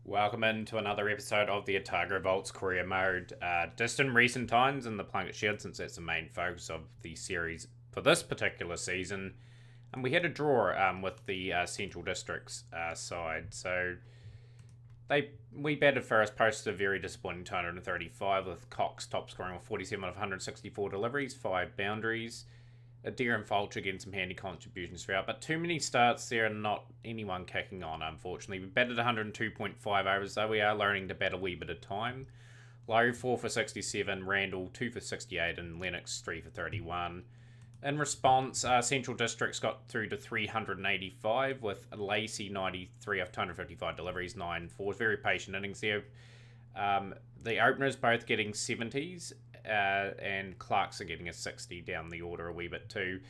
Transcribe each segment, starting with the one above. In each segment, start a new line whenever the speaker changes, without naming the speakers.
Welcome into another episode of the Otago Volts Career Mode. Just in recent times in the Plunket Shield, since that's the main focus of the series for this particular season, and we had a draw with the Central Districts side. So we batted first, posted a very disappointing 235 with Cox top scoring with 47 of 164 deliveries, 5 boundaries. Adair and Fulcher getting some handy contributions throughout, but too many starts there and not anyone kicking on, unfortunately. We batted 102.5 overs, though we are learning to bat a wee bit of time. Lowe 4 for 67, Randall 2 for 68, and Lennox 3 for 31. In response, Central Districts got through to 385 with Lacey 93 of 255 deliveries, 9 fours. Very patient innings there. The openers both getting 70s, and Clarkson getting a 60 down the order a wee bit too.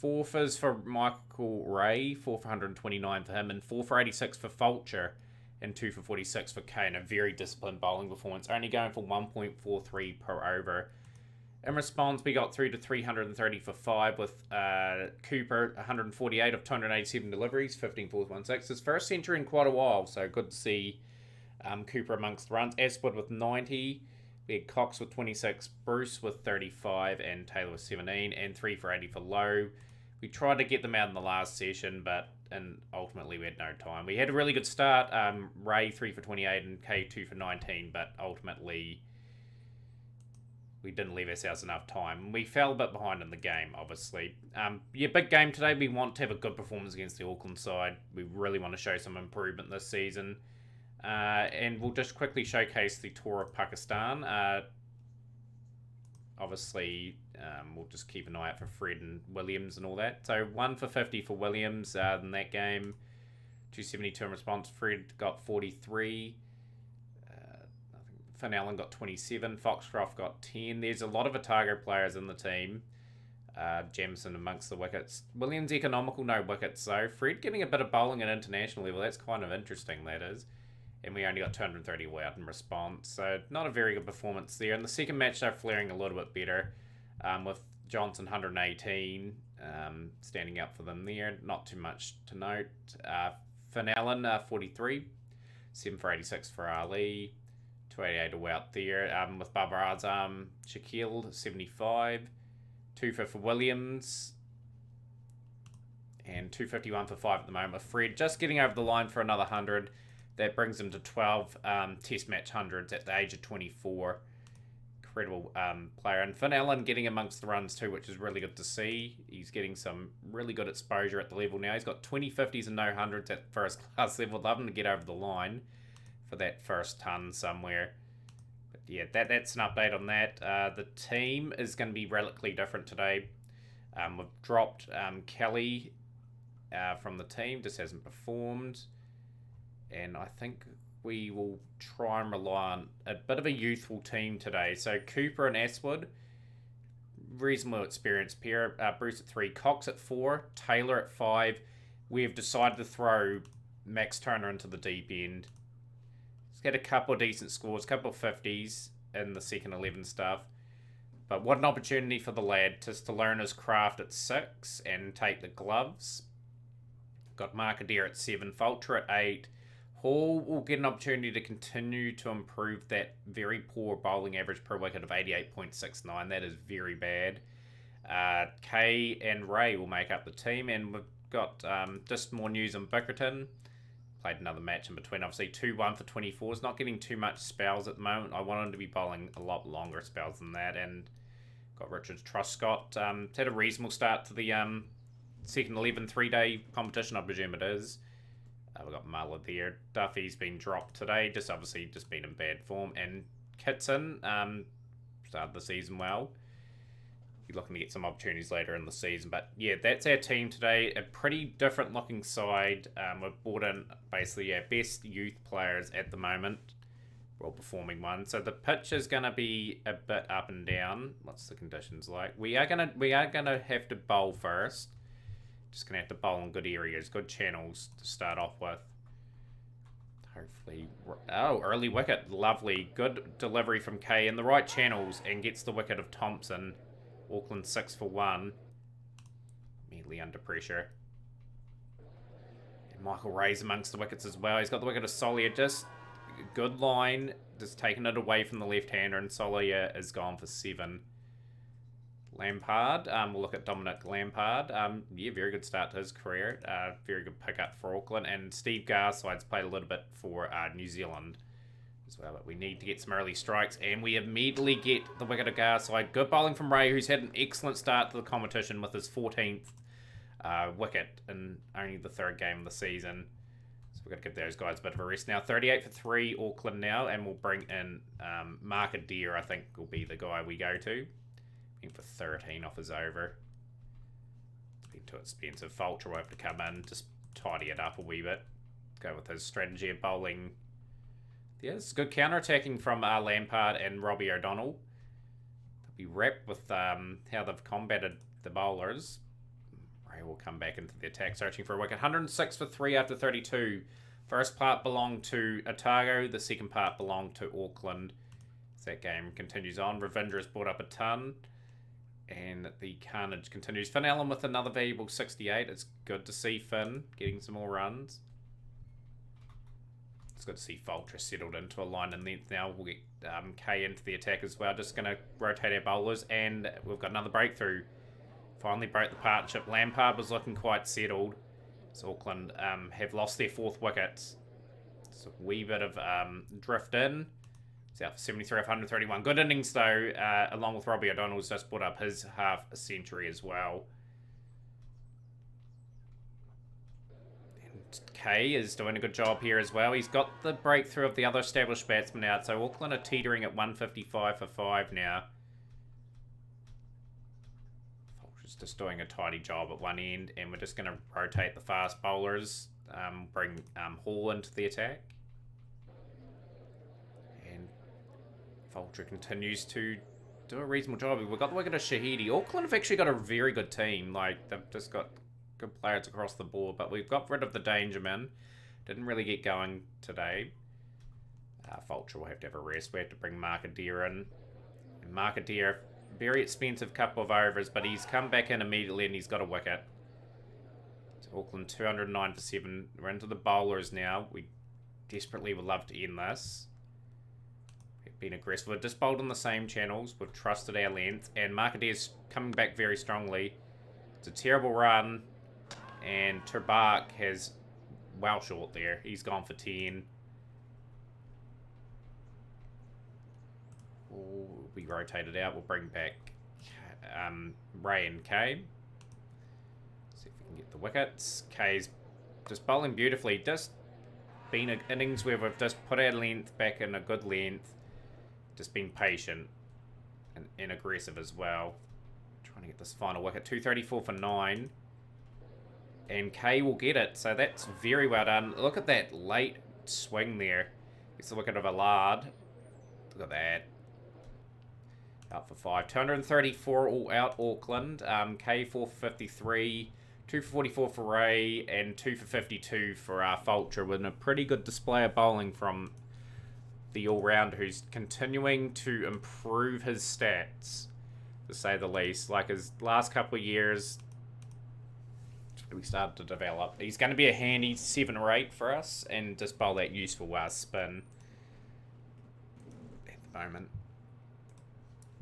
4 fizz for Michael Ray, 4 for 129 for him, and 4 for 86 for Fulcher, and 2 for 46 for Kane. A very disciplined bowling performance, only going for 1.43 per over. In response, we got through to 330 for 5 with Cooper, 148 of 287 deliveries, 15 fours, 1 6. His first century in quite a while, so good to see Cooper amongst the runs. Aswood with 90. We had Cox with 26, Bruce with 35, and Taylor with 17, and 3 for 80 for Lowe. We tried to get them out in the last session, and ultimately we had no time. We had a really good start. Ray 3 for 28 and K 2 for 19, but ultimately we didn't leave ourselves enough time. We fell a bit behind in the game, obviously. Big game today. We want to have a good performance against the Auckland side. We really want to show some improvement this season. And we'll just quickly showcase the tour of Pakistan. Obviously, we'll just keep an eye out for Fred and Williams and all that. So 1 for 50 for Williams in that game. 272 in response. Fred got 43. Finn Allen got 27. Foxcroft got 10. There's a lot of Otago players in the team. Jamison amongst the wickets. Williams economical, no wickets though. Fred getting a bit of bowling at international level. That's kind of interesting, that is. And we only got 230 out in response. So not a very good performance there. In the second match, they're flaring a little bit better, with Johnson 118 standing up for them there. Not too much to note. Finn Allen 43, 7 for 86 for Ali, 288 out there. With Babar Azam, Shaquille 75, 2 for Williams, and 251 for 5 at the moment. With Fred just getting over the line for another 100. That brings him to 12 test match hundreds at the age of 24. Incredible player. And Finn Allen getting amongst the runs too, which is really good to see. He's getting some really good exposure at the level now. He's got 20 50s and no hundreds at first class level. Love him to get over the line for that first ton somewhere. But yeah, that's an update on that. The team is going to be radically different today. We've dropped Kelly from the team, just hasn't performed. And I think we will try and rely on a bit of a youthful team today. So Cooper and Aswood, reasonable experienced pair. Bruce at 3, Cox at 4, Taylor at 5. We have decided to throw Max Turner into the deep end. He's got a couple of decent scores, a couple of 50s in the second 11 stuff. But what an opportunity for the lad just to learn his craft at 6 and take the gloves. Got Mark Adair at 7, Fulcher at 8. Hall will get an opportunity to continue to improve that very poor bowling average per wicket of 88.69. That is very bad. Kay and Ray will make up the team, and we've got just more news on Bickerton. Played another match in between, obviously 2-1 for 24s. Not getting too much spells at the moment. I want him to be bowling a lot longer spells than that. And got Richard Truscott. Had a reasonable start to the second 11 3-day competition, I presume it is. We've got Muller there. Duffy's been dropped today, just been in bad form. And Kitson started the season well. Be looking to get some opportunities later in the season. But yeah, that's our team today. A pretty different looking side. We've brought in basically our best youth players at the moment. Well performing ones. So the pitch is going to be a bit up and down. What's the conditions like? We are gonna have to bowl first. Just going to have to bowl in good areas, good channels to start off with. Hopefully. Oh, early wicket. Lovely. Good delivery from Kay in the right channels and gets the wicket of Thompson. Auckland 6 for 1. Immediately under pressure. And Michael Ray's amongst the wickets as well. He's got the wicket of Solia. Just good line. Just taking it away from the left-hander, and Solia is gone for 7. Lampard, we'll look at Dominic Lampard. Yeah, very good start to his career. Very good pickup for Auckland. And Steve Garside's played a little bit for New Zealand as well. But we need to get some early strikes, and we immediately get the wicket of Garside. Good bowling from Ray, who's had an excellent start to the competition with his 14th wicket in only the 3rd game of the season. So we've got to give those guys a bit of a rest now. 38 for 3, Auckland now, and we'll bring in Mark Adair, I think, will be the guy we go to. For 13 off his over. It's been too expensive. Fulcher will have to come in, just tidy it up a wee bit. Go with his strategy of bowling. Yeah, it's good counter-attacking from Lampard and Robbie O'Donnell. They'll be wrapped with how they've combated the bowlers. Ray will come back into the attack, searching for a wicket. 106 for 3 after 32. First part belonged to Otago. The second part belonged to Auckland. As that game continues on, Ravindra's brought up a ton. And the carnage continues. Finn Allen with another valuable 68. It's good to see Finn getting some more runs. It's good to see Fulcher settled into a line and length now. We'll get Kay into the attack as well. Just going to rotate our bowlers. And we've got another breakthrough. Finally broke the partnership. Lampard was looking quite settled. So Auckland have lost their 4th wickets. It's a wee bit of drift in. Out for 73 off 131. Good innings though, along with Robbie O'Donnell's just put up his half a century as well. And Kay is doing a good job here as well. He's got the breakthrough of the other established batsmen out, so Auckland are teetering at 155 for 5 now. Fulcher's just doing a tidy job at one end, and we're just going to rotate the fast bowlers, bring Hall into the attack. Fulcher continues to do a reasonable job. We've got the wicket of Shahidi. Auckland have actually got a very good team. Like, they've just got good players across the board. But we've got rid of the Dangerman. Didn't really get going today. Fulcher will have to have a rest. We have to bring Mark Adair in. And Mark Adair, very expensive couple of overs, but he's come back in immediately and he's got a wicket. So Auckland 209 for 7. We're into the bowlers now. We desperately would love to end this. Been aggressive. We've just bowled on the same channels. We've trusted our length. And Mark Adair's coming back very strongly. It's a terrible run. And Turbach has well short there. He's gone for 10. We'll be rotated out. We'll bring back Ray and Kay. See if we can get the wickets. Kay's just bowling beautifully. Just been an innings where we've just put our length back in a good length. Just been patient and aggressive as well. Trying to get this final wicket. 234 for 9. And Kay will get it. So that's very well done. Look at that late swing there. It's the wicket of Allard. Look at that. Out for 5. 234 all out Auckland. Kay 4 for 53. 2 for 44 for Ray. And 2 for 52 for Fulcher. With a pretty good display of bowling from the all-rounder who's continuing to improve his stats, to say the least. Like his last couple of years, we started to develop. He's going to be a handy 7 or 8 for us, and just bowl that useful spin at the moment.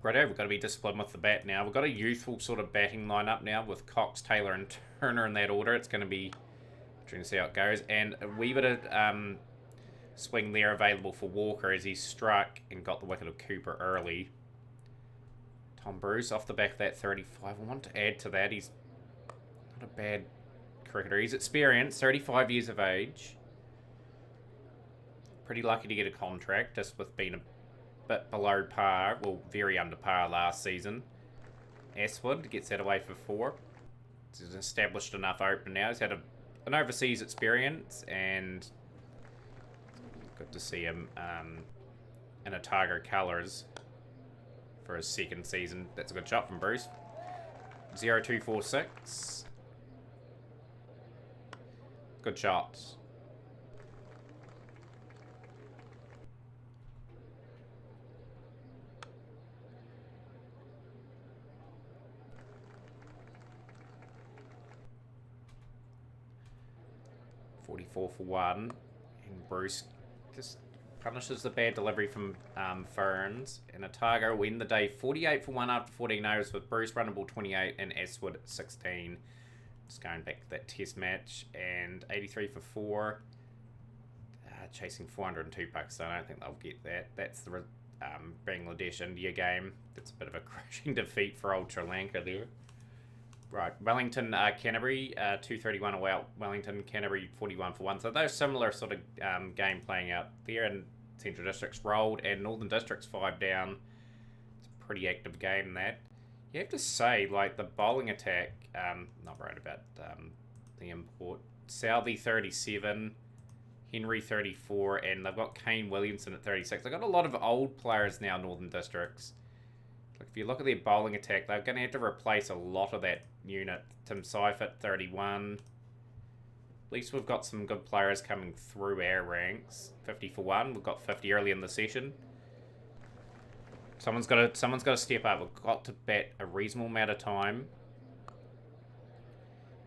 Righto, we've got to be disciplined with the bat now. We've got a youthful sort of batting lineup now with Cox, Taylor, and Turner in that order. It's going to be trying to see how it goes, and a wee bit of swing there available for Walker as he struck and got the wicket of Cooper early. Tom Bruce off the back of that 35. I want to add to that, he's not a bad cricketer. He's experienced, 35 years of age. Pretty lucky to get a contract, just with being a bit below par. Well, very under par last season. Aswood gets that away for 4. He's an established enough opener now. He's had an overseas experience, and good to see him in Otago colours for his 2nd season. That's a good shot from Bruce. 0-2-4-6. Good shots. $44 for 1. And Bruce just Punishes the bad delivery from Ferns. And Otago will end the day 48 for 1 after 14 overs with Bruce runnable 28 and Aswood 16. Just going back to that test match. And 83 for 4. Chasing 402 bucks. I don't think they'll get that. That's the Bangladesh India game. That's a bit of a crushing defeat for old Sri Lanka there. Right, Wellington Canterbury 231 away. Wellington Canterbury 41 for 1. So those similar sort of game playing out there, and Central Districts rolled and Northern Districts 5 down. It's a pretty active game that. You have to say, like, the bowling attack, not right about the import. Southey 37, Henry 34, and they've got Kane Williamson at 36. They've got a lot of old players now, Northern Districts. Like, if you look at their bowling attack, they're going to have to replace a lot of that unit. Tim Seifert 31. At least we've got some good players coming through our ranks. 50 for 1. We've got 50 early in the session. Someone's got to step up. We've got to bat a reasonable amount of time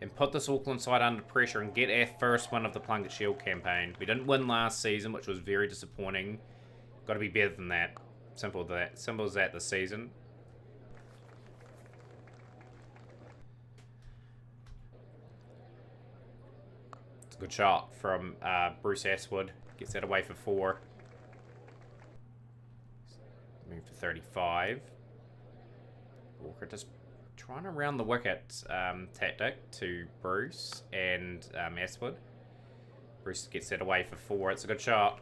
and put this Auckland side under pressure and get our first win of the Plunket Shield campaign. We didn't win last season, which was very disappointing. Got to be better than that. Simple as that this season. It's a good shot from Bruce Aswood. Gets that away for 4. Move to 35. Walker just trying to round the wicket tactic to Bruce and Aswood. Bruce gets that away for 4. It's a good shot.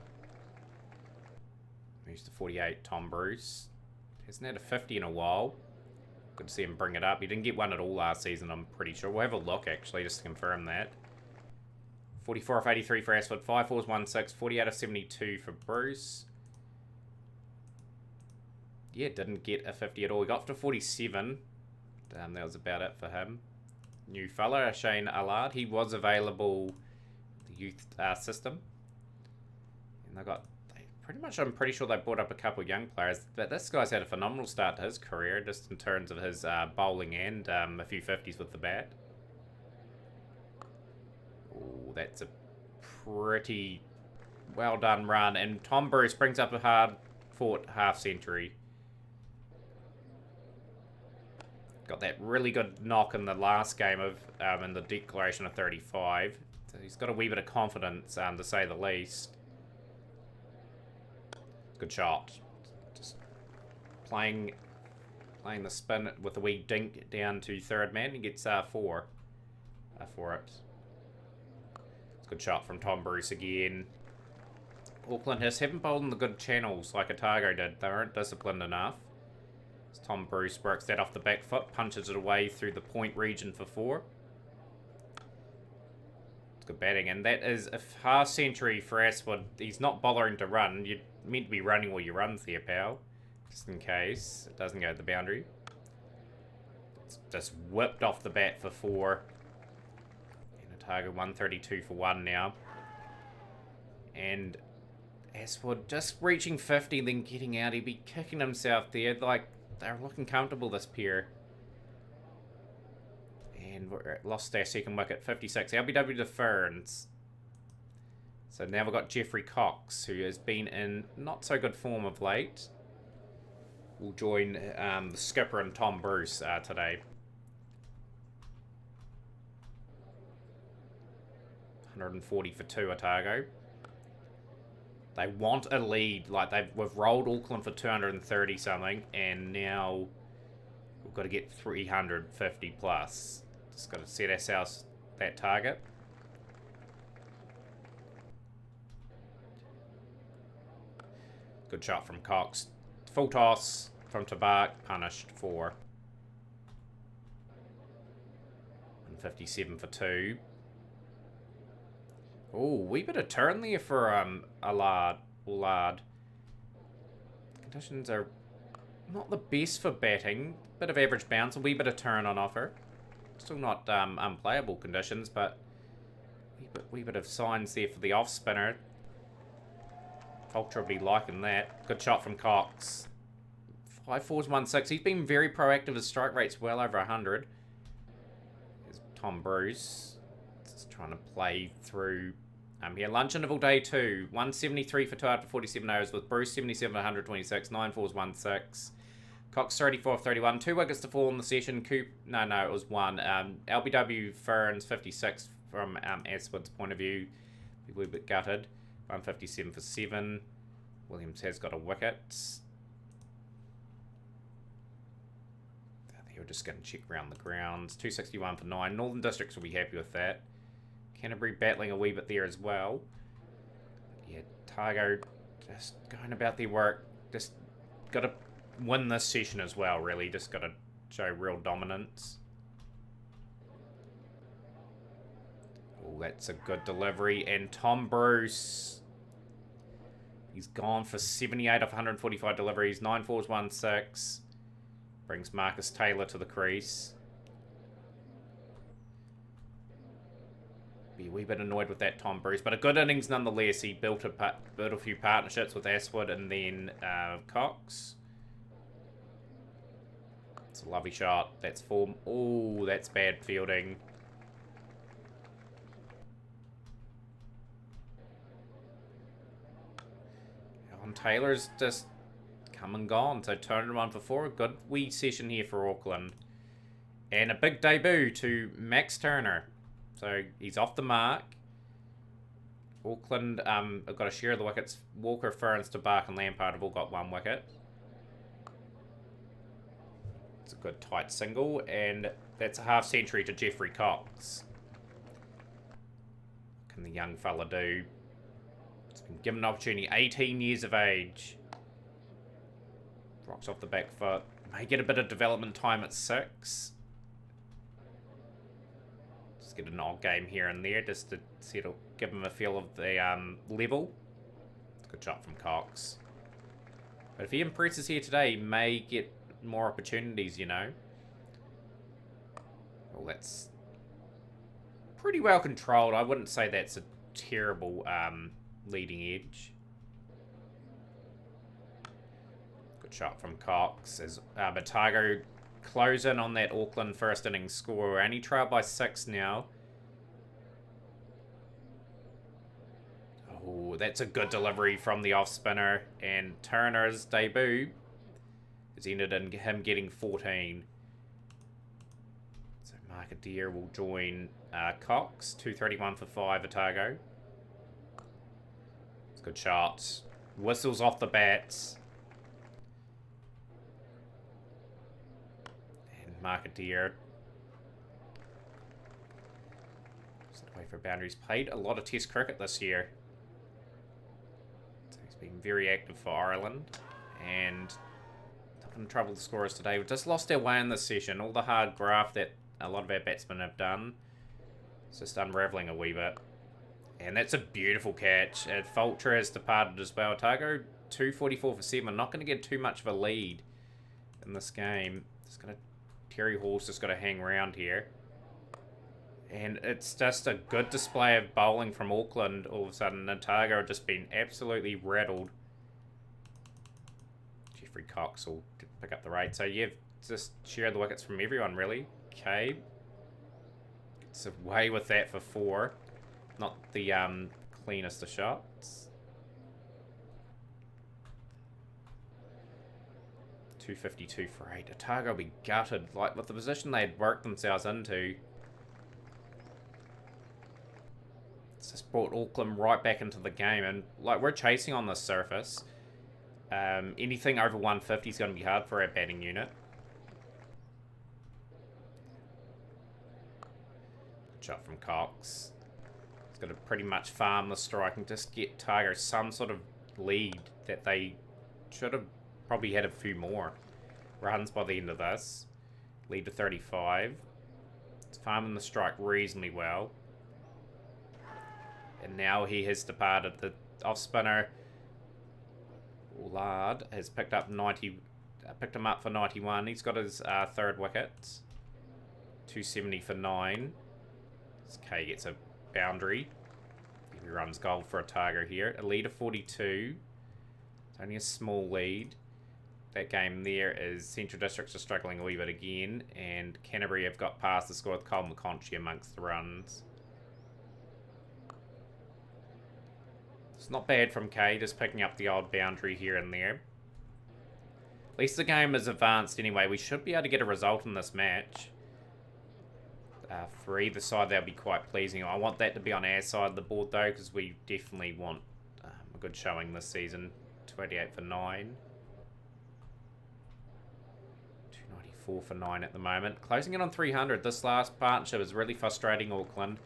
Moves to 48, Tom Bruce. Hasn't had a 50 in a while. Good to see him bring it up. He didn't get one at all last season, I'm pretty sure. We'll have a look, actually, just to confirm that. 44 off 83 for Aswood. 5 fours, 1 6. 40 out of 72 for Bruce. Yeah, didn't get a 50 at all. He got to 47. That was about it for him. New fella, Shane Allard. He was available the youth system. And they got... Pretty much, I'm pretty sure they brought up a couple of young players. But this guy's had a phenomenal start to his career, just in terms of his bowling and a few 50s with the bat. Oh, that's a pretty well done run. And Tom Bruce brings up a hard-fought half-century. Got that really good knock in the last game of in the declaration of 35. So he's got a wee bit of confidence, to say the least. Good shot. Just playing the spin with a wee dink down to third man. He gets 4 for it. It's a good shot from Tom Bruce again. Auckland haven't bowled in the good channels like Otago did. They weren't disciplined enough. As Tom Bruce works that off the back foot, punches it away through the point region for 4. It's good batting, and that is a half century for Aswood. He's not bothering to run. You're meant to be running all your runs there, pal. Just in case it doesn't go to the boundary. It's just whipped off the bat for 4. And Otago 132 for 1 now. And Aswood just reaching 50, then getting out. He'd be kicking himself there. Like, they're looking comfortable, this pair. And we lost our second wicket, 56. LBW to Ferns. So now we've got Jeffrey Cox, who has been in not so good form of late. Will join the skipper and Tom Bruce today. 140 for 2, Otago. They want a lead. Like, we've rolled Auckland for 230 something, and now we've got to get 350 plus. Just got to set ourselves that target. Good shot from Cox. Full toss from Tabak, punished for 157 for 2. Oh, wee bit of turn there for Allard. Conditions are not the best for batting. Bit of average bounce, a wee bit of turn on offer. Still not unplayable conditions, but wee bit of signs there for the off spinner. Ultra will be liking that. Good shot from Cox. 5 fours, 1 6. He's been very proactive. His strike rate's well over 100. There's Tom Bruce. Just trying to play through Here, lunch interval day 2. 173 for 2 after 47 overs with Bruce 77 126. 9 fours 1 6. Cox 34 of 31. 2 wickets to fall in the session. No, it was 1. LBW Ferns 56 from Aswood's point of view. A wee bit gutted. 157 for 7. Williams has got a wicket. We're just going to check around the grounds. 261 for 9. Northern Districts will be happy with that. Canterbury battling a wee bit there as well. Yeah, Otago just going about their work. Just got to win this session as well, really. Just got to show real dominance. Oh, that's a good delivery. And Tom Bruce, he's gone for 78 off 145 deliveries. 9 fours 1 6. Brings Marcus Taylor to the crease. Be a wee bit annoyed with that, Tom Bruce, but a good innings nonetheless. He built a few partnerships with Aswood and then Cox. It's a lovely shot. That's form. Oh, that's bad fielding. Alan Taylor's just come and gone. So 201 for 4. A good wee session here for Auckland. And a big debut to Max Turner. So he's off the mark. Auckland have got a share of the wickets. Walker, Ferns, Bark and Lampard have all got 1 wicket. It's a good tight single. And that's a half century to Jeffrey Cox. What can the young fella do? He's been given an opportunity. 18 years of age. Rocks off the back foot. May get a bit of development time at 6. Just get an odd game here and there just to settle, give him a feel of the level. Good shot from Cox. But if he impresses here today, he may get more opportunities, you know. Well, that's pretty well controlled. I wouldn't say that's a terrible leading edge. Shot from Cox as Otago close in on that Auckland first innings score. We're only trailed by 6 now. Oh, that's a good delivery from the off spinner. And Turner's debut has ended in him getting 14. So Marketeer will join Cox. 231 for 5 Otago. It's a good shot. Whistles off the bats. Marketeer. Just away for boundaries. Played a lot of test cricket this year. So he's been very active for Ireland. And not in trouble the scorers today. We've just lost our way in this session. All the hard graft that a lot of our batsmen have done. It's just unravelling a wee bit. And that's a beautiful catch. And Fulcher has departed as well. Otago 244 for 7. Not going to get too much of a lead in this game. Just going to Terry Hall's just got to hang around here. And it's just a good display of bowling from Auckland. All of a sudden, Otago have just been absolutely rattled. Jeffrey Cox will pick up the rate. So, yeah, just share the wickets from everyone, really. Okay. It's away with that for 4. Not the cleanest of shots. 252 for 8. Otago will be gutted. Like, with the position they had worked themselves into, it's just brought Auckland right back into the game. And, like, we're chasing on this surface. Anything over 150 is going to be hard for our batting unit. Good shot from Cox. He's got to pretty much farm the strike and just get Otago some sort of lead that they should have probably had a few more runs by the end of this. Lead to 35. It's farming the strike reasonably well. And now he has departed. The off spinner Lard has picked up 90. Picked him up for 91. He's got his 3rd wicket. 270 for 9. Okay, gets a boundary. He runs gold for Otago here. A lead of 42. It's only a small lead. That game there is Central Districts are struggling a wee bit again, and Canterbury have got past the score with Cole McConchy amongst the runs. It's not bad from K, just picking up the odd boundary here and there. At least the game is advanced anyway. We should be able to get a result in this match. For either side, that'll be quite pleasing. I want that to be on our side of the board, though, because we definitely want a good showing this season. 28 for 9. 294 for 9 at the moment. Closing in on 300. This last partnership is really frustrating Auckland.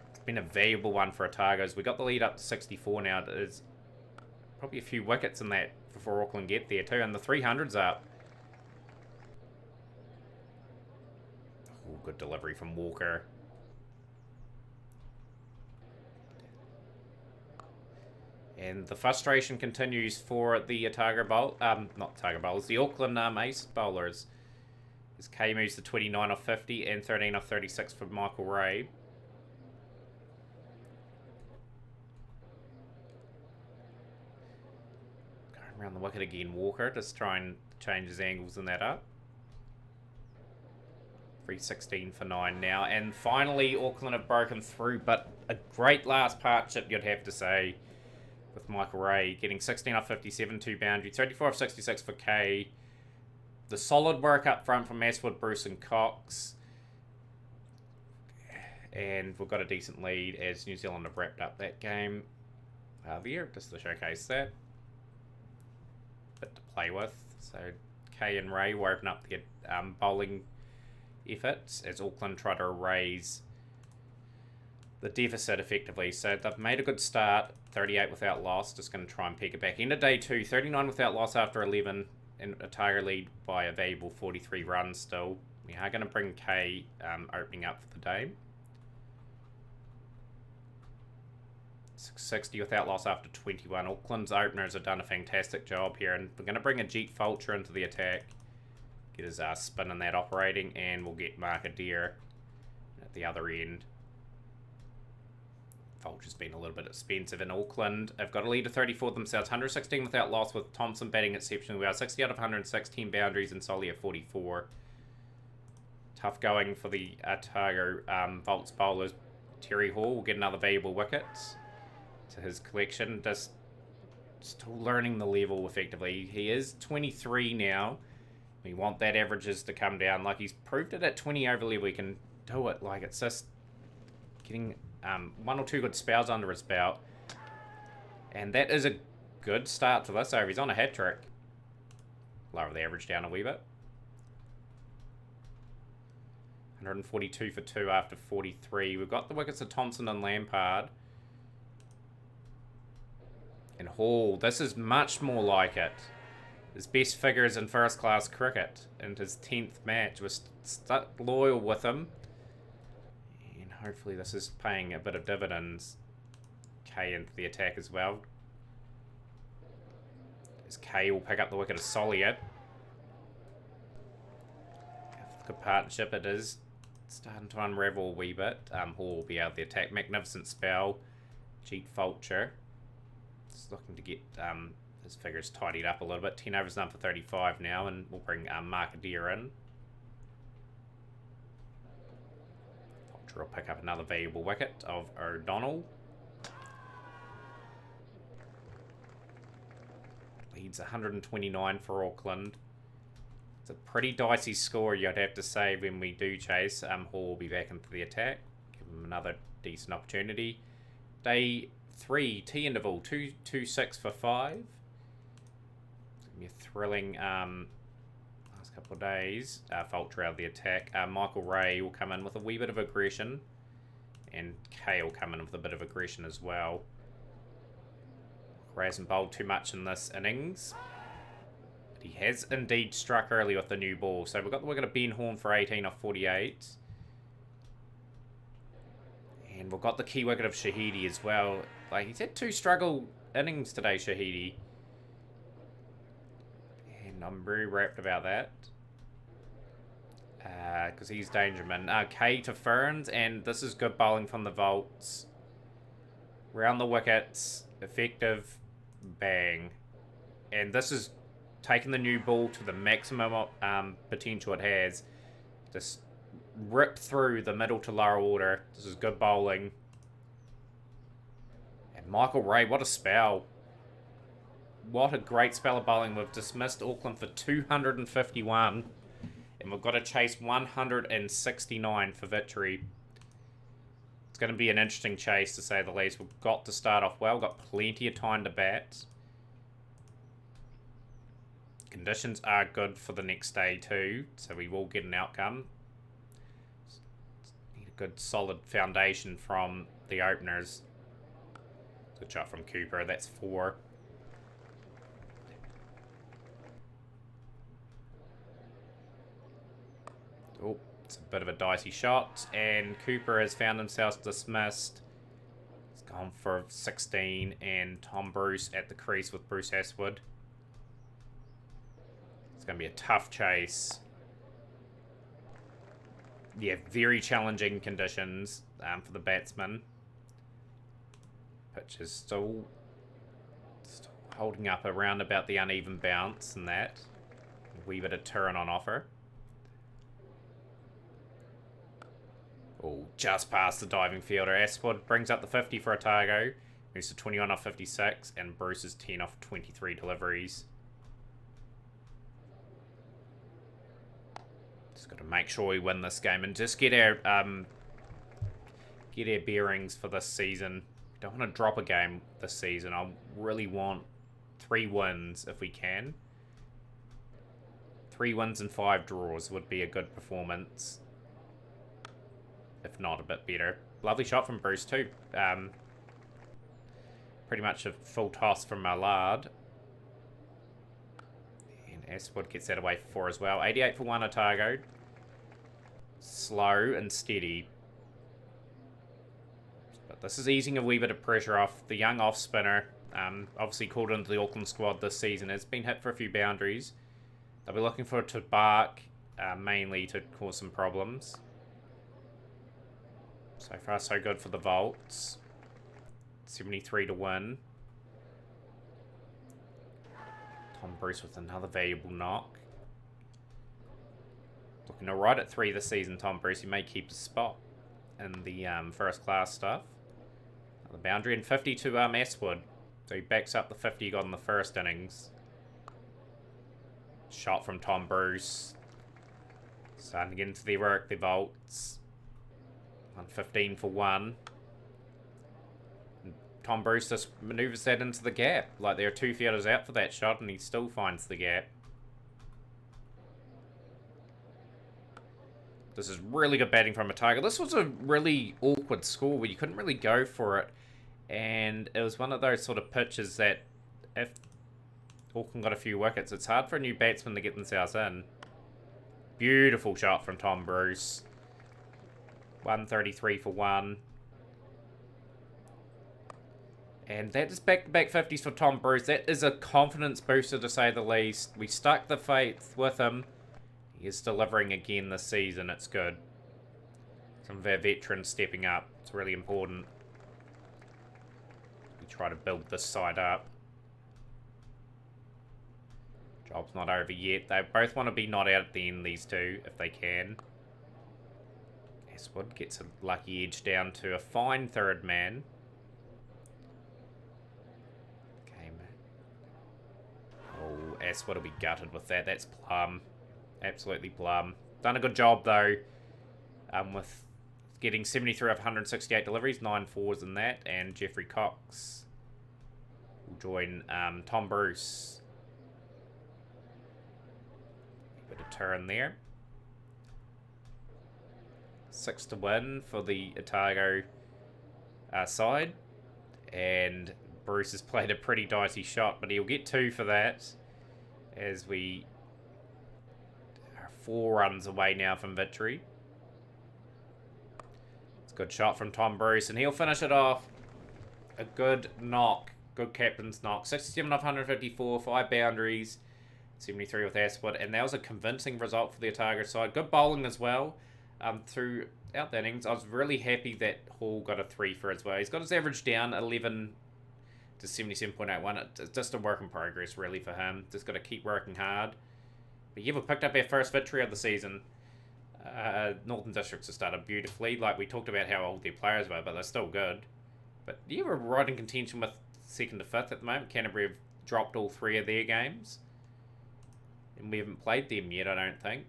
It's been a valuable one for Otago's. We got the lead up to 64 now. There's probably a few wickets in that before Auckland get there, too. And the 300's up. Good delivery from Walker. And the frustration continues for the Otago bowl, not Otago bowlers, the Auckland ace bowlers. As K moves to 29 off 50 and 13 off 36 for Michael Ray. Going around the wicket again, Walker, just try and change his angles and that up. 316 for 9 now. And finally, Auckland have broken through, but a great last partnership, you'd have to say, with Michael Ray getting 16 off 57, 2 boundary, 34 off 66 for K. The solid work up front from Ashwood, Bruce and Cox. And we've got a decent lead as New Zealand have wrapped up that game there, just to showcase that. Bit to play with. So K and Ray will open up the bowling efforts as Auckland try to erase the deficit effectively. So they've made a good start, 38 without loss, just going to try and peek it back. End of day 2, 39 without loss after 11, and Otago lead by a valuable 43 runs still. We are going to bring K opening up for the day. 60 without loss after 21. Auckland's openers have done a fantastic job here, and we're going to bring Ajit Fulcher into the attack. Get his spin in that operating, and we'll get Mark Adair at the other end. Vulture's been a little bit expensive in Auckland. They've got a lead of 34 themselves, 116 without loss with Thompson batting exceptionally well. 60 out of 116 boundaries and Solly at 44. Tough going for the Otago Volts bowlers. Terry Hall will get another valuable wicket to his collection. Just still learning the level effectively. He is 23 now. We want that averages to come down. Like, he's proved it at 20 over level. We can do it. Like, it's just getting one or two good spells under his belt. And that is a good start to this over. He's on a hat-trick. Lower the average down a wee bit. 142 for 2 after 43. We've got the wickets of Thompson and Lampard. And Hall. This is much more like it. His best figures in first-class cricket in his 10th match. We're stuck loyal with him. And hopefully this is paying a bit of dividends. K into the attack as well. As K will pick up the wicket of Soliot. Good partnership it is. Starting to unravel a wee bit. Hall will be out of the attack. Magnificent spell. Jeet Fulcher. Just looking to get his figures tidied up a little bit. 10 overs done for 35 now, and we'll bring Mark Adair in. Fulcher will pick up another valuable wicket of O'Donnell. Leads 129 for Auckland. It's a pretty dicey score, you'd have to say, when we do chase. Hall will be back into the attack. Give him another decent opportunity. Day 3, T interval, 2-6 for 5. It's going to be a thrilling last couple of days. Fulcher out of the attack. Michael Ray will come in with a wee bit of aggression. And K will come in with a bit of aggression as well. Ray hasn't bowled too much in this innings. He has indeed struck early with the new ball. So we've got the wicket of Ben Horn for 18 off 48. And we've got the key wicket of Shahidi as well. Like, he's had 2 struggle innings today, Shahidi. And I'm very rapt about that. Because he's Dangerman. K to Ferns. And this is good bowling from the Volts. Round the wickets. Effective. Bang. And this is taking the new ball to the maximum potential it has. Just rip through the middle to lower order. This is good bowling. And Michael Ray, what a spell. What a great spell of bowling. We've dismissed Auckland for 251. And we've got to chase 169 for victory. It's going to be an interesting chase, to say the least. We've got to start off well. Got plenty of time to bat. Conditions are good for the next day too, so we will get an outcome. Need a good solid foundation from the openers. Good shot from Cooper. That's 4. Oh, it's a bit of a dicey shot, and Cooper has found himself dismissed. He's gone for 16, and Tom Bruce at the crease with Bruce Aswood. It's going to be a tough chase. Yeah, very challenging conditions for the batsman. Pitch is still holding up around about the uneven bounce and that. A wee bit of turn on offer. Oh, just past the diving fielder. Aswood brings up the 50 for Otago. Moves to 21 off 56, and Bruce is 10 off 23 deliveries. Just got to make sure we win this game and just get our bearings for this season. Don't want to drop a game this season. I really want 3 wins if we can. 3 wins and 5 draws would be a good performance. If not, a bit better. Lovely shot from Bruce too. Pretty much a full toss from Mallard. And Aswood gets that away for 4 as well. 88 for 1 Otago. Slow and steady. But this is easing a wee bit of pressure off the young off spinner. Obviously called into the Auckland squad this season. Has been hit for a few boundaries. They'll be looking for it to bark mainly to cause some problems. So far, so good for the Volts. 73 to win. Tom Bruce with another valuable knock. Looking alright at 3 this season, Tom Bruce. He may keep his spot in the first class stuff. The boundary and 50 to Aswood. So he backs up the 50 he got in the first innings. Shot from Tom Bruce. Starting to get into their work, the Volts. 115 for 1. And Tom Bruce just manoeuvres that into the gap. Like there are 2 fielders out for that shot and he still finds the gap. This is really good batting from Otago. This was a really awkward score where you couldn't really go for it. And it was one of those sort of pitches that if Auckland got a few wickets, it's hard for a new batsman to get themselves in. Beautiful shot from Tom Bruce. 133 for 1. And that is back-to-back 50s for Tom Bruce. That is a confidence booster, to say the least. We stuck the faith with him. He is delivering again this season. It's good. Some of our veterans stepping up. It's really important. We try to build this side up. Job's not over yet. They both want to be not out at the end, these two, if they can. Aswood gets a lucky edge down to a fine third man. Okay, man. Oh, Aswood will be gutted with that. That's plum. Absolutely plum. Done a good job, though, with getting 73 of 168 deliveries, 9 fours in that, and Jeffrey Cox will join Tom Bruce. Bit of turn there. 6 to win for the Otago side. And Bruce has played a pretty dicey shot, but he'll get 2 for that. As we are 4 runs away now from victory. It's a good shot from Tom Bruce, and he'll finish it off. A good knock. Good captain's knock. 67 off 154, 5 boundaries. 73 with Aswood, and that was a convincing result for the Otago side. Good bowling as well. Throughout the innings, I was really happy that Hall got a 3 for as well. He's got his average down 11 to 77.81. It's just a work in progress, really, for him. Just got to keep working hard. But yeah, we've picked up our first victory of the season. Northern Districts have started beautifully. Like, we talked about how old their players were, but they're still good. But yeah, we're right in contention with 2nd to 5th at the moment. Canterbury have dropped all 3 of their games. And we haven't played them yet, I don't think.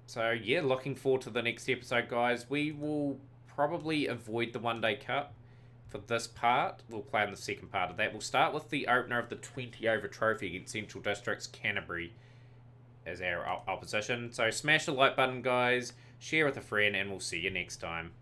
So yeah, looking forward to the next episode, guys. We will probably avoid the One Day Cup for this part. We'll play in the second part of that. We'll start with the opener of the 20 over trophy against Central Districts Canterbury as our opposition. So smash the like button, guys. Share with a friend, and we'll see you next time.